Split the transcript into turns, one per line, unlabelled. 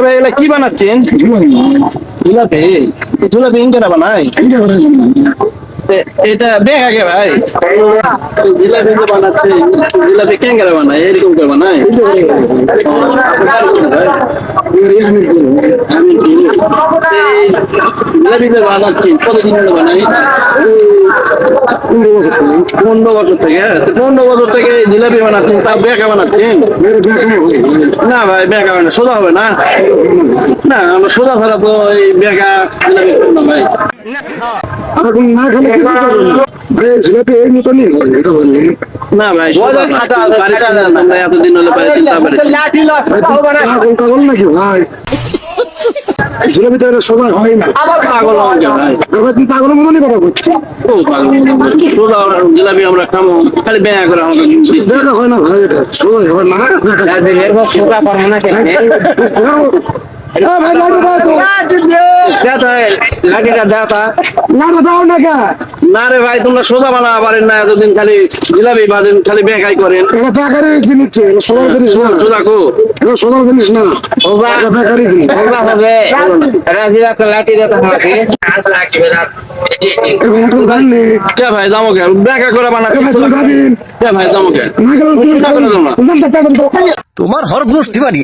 ভাই এগুলা কি বানাচ্ছেন? ঝুলাপি। ঝুলাপি ইনকারা বানাই? এটা বেগ আগে ভাই জিলাপি যে বানাচ্ছে, জিলাপি ক্যাঙ্গারা বানায় এরকম করে বানায়। আমি জিলাপি যে বানাচ্ছি কতদিন হলো বানাই? 15 বছর থেকে। 15 বছর থেকে জিলাপি বানাচ্ছেন, তা বেঁকা বানাচ্ছেন? না ভাই বেঁকা হয় না, সোজা হবে না। না আমরা সোজা ফেরা তো এই বেঁকা জিলাপি করবো না ভাই। না ভাই আমরা এতদিন হলে
জিলাপি তো সোজা হয় না।
পাগল
পাগলের মতনই কথা বলছি।
জিলাপি আমরা খাবো খালি বেঁকা করে আমাকে
দেখা হয় না ভাই, এটা সোজা হয় না।
সোজা করবো না কেন? লাঠিটা দাও তা।
না দাও না কে?
না রে ভাই তোমরা সোজা বানা পারেন না, এতদিন খালি জিলাপি বাজেন, খালি বেকাই করেন।
এটা বেকারি জিনিস, এটা সোজার জিনিস না।
সোজা কো
এটা সোজার জিনিস না, এটা বেকারি জিনিস।
সোজা হবে। রাজিরা তো লাঠি দাও তোমাকে।
জাননি
কে ভাই দামো কে বেকা করে বানাচ্ছি
যাবেন
কে ভাই দামো কে
না গেলে
সোজা করে দাও না।
তোমার হর গোষ্ঠী বাড়ি